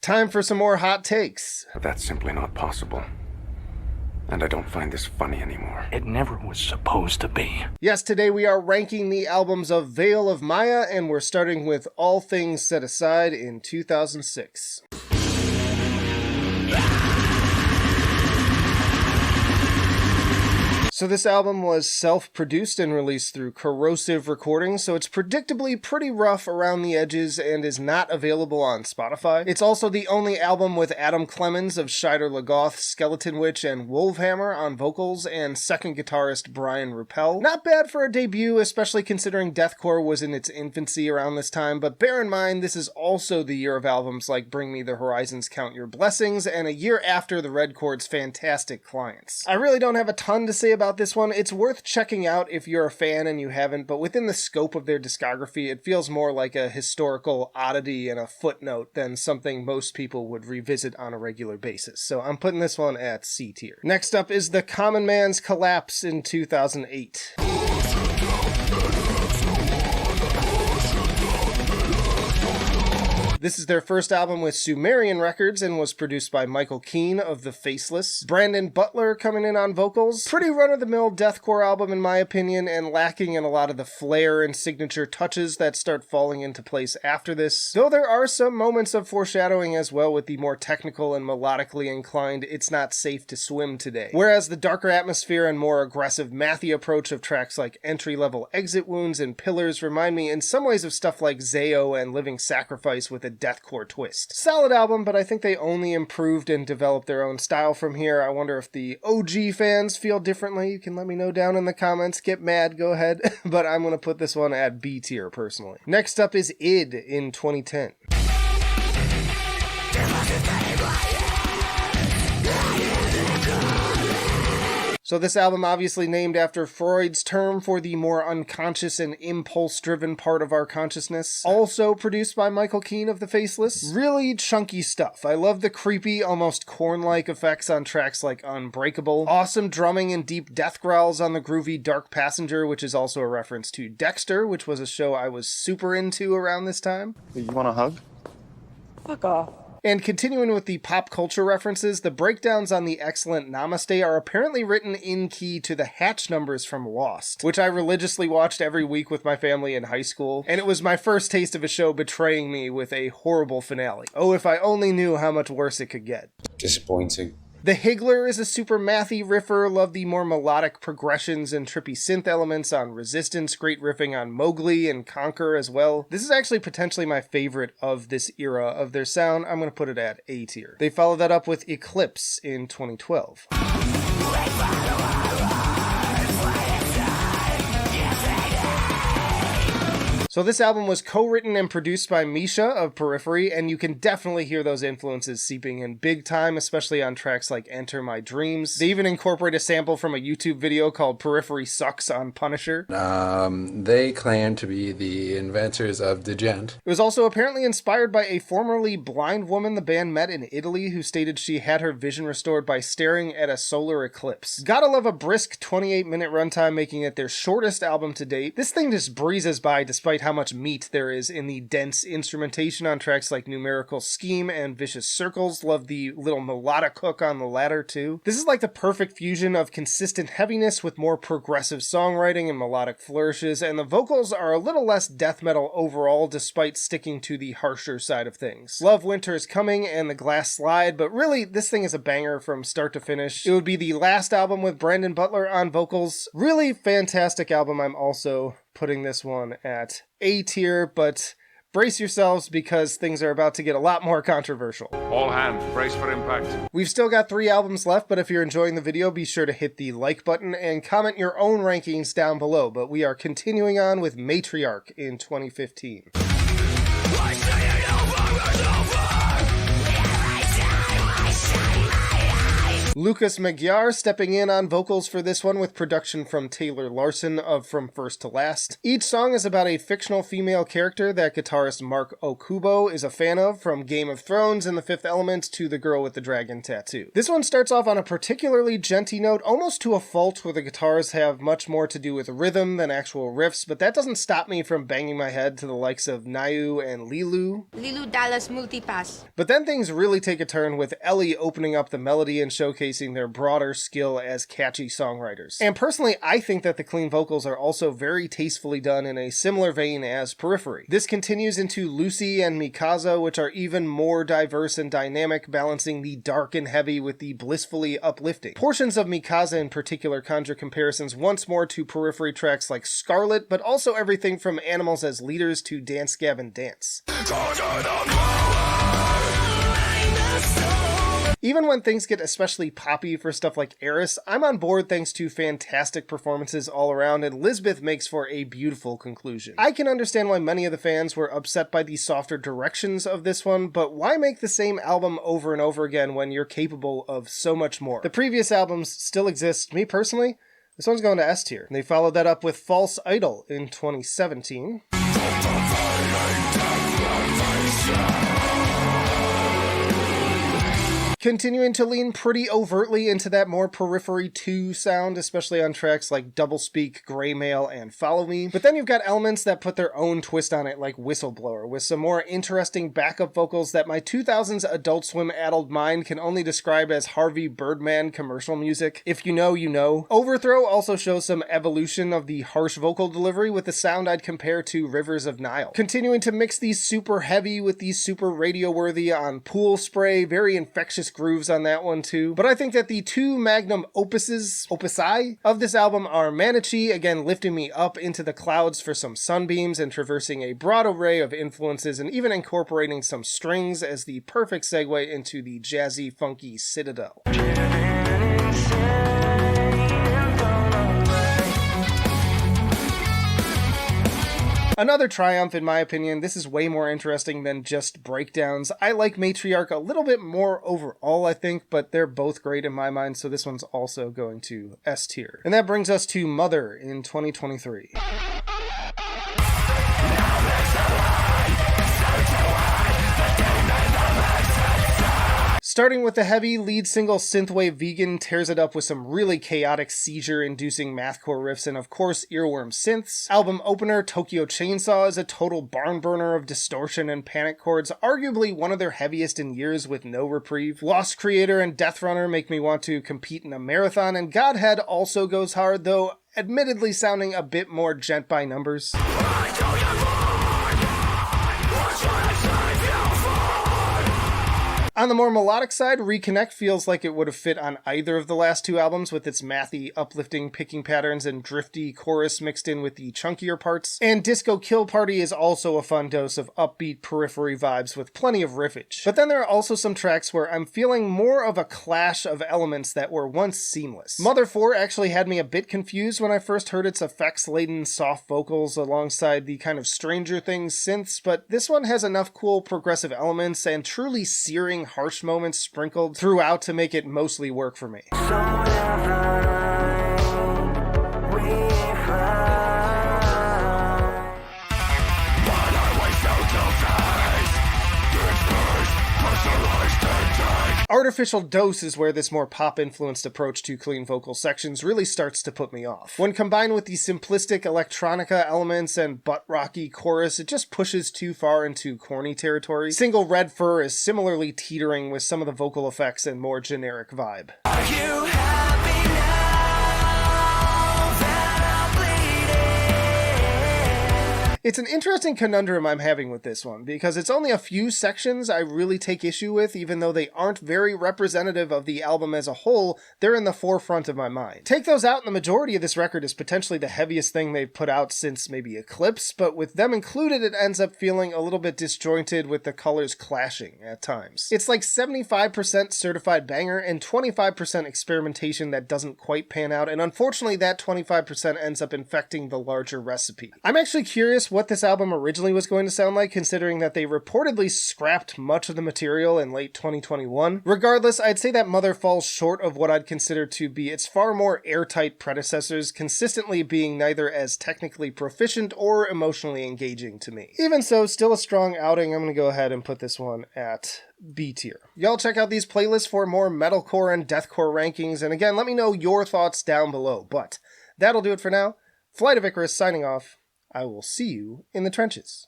Time for some more hot takes. But that's simply not possible. And I don't find this funny anymore. It never was supposed to be. Yes, today we are ranking the albums of Veil of Maya, and we're starting with All Things Set Aside in 2006. So this album was self-produced and released through Corrosive Recordings, so it's predictably pretty rough around the edges and is not available on Spotify. It's also the only album with Adam Clemens of Scheider Lagoth, Skeleton Witch, and Wolfhammer on vocals, and second guitarist Brian Ruppel. Not bad for a debut, especially considering deathcore was in its infancy around this time, but bear in mind this is also the year of albums like Bring Me the Horizon's Count Your Blessings, and a year after the Red Chord's fantastic Clients. I really don't have a ton to say about this one. It's worth checking out if you're a fan and you haven't, but within the scope of their discography, it feels more like a historical oddity and a footnote than something most people would revisit on a regular basis. So I'm putting this one at C tier. Next up is The Common Man's Collapse in 2008. This is their first album with Sumerian Records and was produced by Michael Keane of The Faceless. Brandon Butler coming in on vocals. Pretty run-of-the-mill deathcore album in my opinion, and lacking in a lot of the flair and signature touches that start falling into place after this. Though there are some moments of foreshadowing as well with the more technical and melodically inclined It's Not Safe to Swim Today. Whereas the darker atmosphere and more aggressive mathy approach of tracks like Entry-Level Exit Wounds and Pillars remind me in some ways of stuff like Zayo and Living Sacrifice with a deathcore twist. Solid album, but I think they only improved and developed their own style from here. I wonder if the OG fans feel differently. You can let me know down in the comments. Get mad, go ahead. But I'm going to put this one at B tier personally. Next up is Id in 2010. So this album obviously named after Freud's term for the more unconscious and impulse-driven part of our consciousness. Also produced by Michael Keane of The Faceless. Really chunky stuff. I love the creepy, almost Korn-like effects on tracks like Unbreakable. Awesome drumming and deep death growls on the groovy Dark Passenger, which is also a reference to Dexter, which was a show I was super into around this time. You want a hug? Fuck off. And continuing with the pop culture references, the breakdowns on the excellent Namaste are apparently written in key to the Hatch numbers from Lost, which I religiously watched every week with my family in high school, and it was my first taste of a show betraying me with a horrible finale. Oh, if I only knew how much worse it could get. Disappointing. The Higgler is a super mathy riffer, love the more melodic progressions and trippy synth elements on Resistance, great riffing on Mowgli and Conquer as well. This is actually potentially my favorite of this era of their sound. I'm going to put it at A tier. They followed that up with Eclipse in 2012. So this album was co-written and produced by Misha of Periphery, and you can definitely hear those influences seeping in big time, especially on tracks like Enter My Dreams. They even incorporate a sample from a YouTube video called Periphery Sucks on Punisher. They claim to be the inventors of Degent. It was also apparently inspired by a formerly blind woman the band met in Italy who stated she had her vision restored by staring at a solar eclipse. Gotta love a brisk 28-minute runtime, making it their shortest album to date. This thing just breezes by despite how much meat there is in the dense instrumentation on tracks like Numerical Scheme and Vicious Circles. Love the little melodic hook on the latter too. This is like the perfect fusion of consistent heaviness with more progressive songwriting and melodic flourishes, and the vocals are a little less death metal overall despite sticking to the harsher side of things. Love Winter Is Coming and The Glass Slide, but really this thing is a banger from start to finish. It would be the last album with Brandon Butler on vocals. Really fantastic album. I'm also putting this one at A tier, but brace yourselves because things are about to get a lot more controversial. All hands, brace for impact. We've still got 3 albums left, but if you're enjoying the video, be sure to hit the like button and comment your own rankings down below. But we are continuing on with Matriarch in 2015. Lucas Magyar stepping in on vocals for this one with production from Taylor Larson of From First to Last. Each song is about a fictional female character that guitarist Mark Okubo is a fan of, from Game of Thrones and The Fifth Element to The Girl with the Dragon Tattoo. This one starts off on a particularly genty note, almost to a fault, where the guitars have much more to do with rhythm than actual riffs, but that doesn't stop me from banging my head to the likes of Nayu and Lilu. Lilu Dallas Multipass. But then things really take a turn with Ellie opening up the melody and showcasing their broader skill as catchy songwriters. And personally, I think that the clean vocals are also very tastefully done in a similar vein as Periphery. This continues into Lucy and Mikasa, which are even more diverse and dynamic, balancing the dark and heavy with the blissfully uplifting. Portions of Mikasa in particular conjure comparisons once more to Periphery tracks like Scarlet, but also everything from Animals as Leaders to Dance Gavin Dance. Even when things get especially poppy for stuff like Eris, I'm on board thanks to fantastic performances all around, and Lisbeth makes for a beautiful conclusion. I can understand why many of the fans were upset by the softer directions of this one, but why make the same album over and over again when you're capable of so much more? The previous albums still exist. Me personally, this one's going to S tier. They followed that up with False Idol in 2017. Continuing to lean pretty overtly into that more Periphery 2 sound, especially on tracks like Doublespeak, Greymail, and Follow Me. But then you've got elements that put their own twist on it, like Whistleblower, with some more interesting backup vocals that my 2000s Adult Swim-addled mind can only describe as Harvey Birdman commercial music. If you know, you know. Overthrow also shows some evolution of the harsh vocal delivery with the sound I'd compare to Rivers of Nile. Continuing to mix these super heavy with these super radio-worthy on Pool Spray, very infectious grooves on that one too. But I think that the two magnum opusi of this album are Manichi, again lifting me up into the clouds for some sunbeams and traversing a broad array of influences and even incorporating some strings as the perfect segue into the jazzy, funky Citadel. Another triumph, in my opinion. This is way more interesting than just breakdowns. I like Matriarch a little bit more overall, I think, but they're both great in my mind, so this one's also going to S tier. And that brings us to Mother in 2023. Starting with the heavy lead single Synthwave Vegan tears it up with some really chaotic seizure-inducing mathcore riffs and of course earworm synths. Album opener Tokyo Chainsaw is a total barn burner of distortion and panic chords, arguably one of their heaviest in years with no reprieve. Lost Creator and Death Runner make me want to compete in a marathon, and Godhead also goes hard, though admittedly sounding a bit more gent by numbers. On the more melodic side, Reconnect feels like it would have fit on either of the last two albums with its mathy, uplifting picking patterns and drifty chorus mixed in with the chunkier parts. And Disco Kill Party is also a fun dose of upbeat Periphery vibes with plenty of riffage. But then there are also some tracks where I'm feeling more of a clash of elements that were once seamless. Mother 4 actually had me a bit confused when I first heard its effects-laden soft vocals alongside the kind of Stranger Things synths, but this one has enough cool progressive elements and truly searing harsh moments sprinkled throughout to make it mostly work for me. Artificial Dose is where this more pop-influenced approach to clean vocal sections really starts to put me off. When combined with the simplistic electronica elements and butt-rocky chorus, it just pushes too far into corny territory. Single Red Fur is similarly teetering with some of the vocal effects and more generic vibe. Are you happy now that I'm bleeding? It's an interesting conundrum I'm having with this one, because it's only a few sections I really take issue with, even though they aren't very representative of the album as a whole. They're in the forefront of my mind. Take those out and the majority of this record is potentially the heaviest thing they've put out since maybe Eclipse, but with them included it ends up feeling a little bit disjointed with the colors clashing at times. It's like 75% certified banger and 25% experimentation that doesn't quite pan out, and unfortunately that 25% ends up infecting the larger recipe. I'm actually curious what this album originally was going to sound like, considering that they reportedly scrapped much of the material in late 2021. Regardless, I'd say that Mother falls short of what I'd consider to be its far more airtight predecessors, consistently being neither as technically proficient or emotionally engaging to me. Even so, still a strong outing. I'm going to go ahead and put this one at B tier. Y'all check out these playlists for more metalcore and deathcore rankings, and again, let me know your thoughts down below. But that'll do it for now. Flight of Icarus signing off. I will see you in the trenches.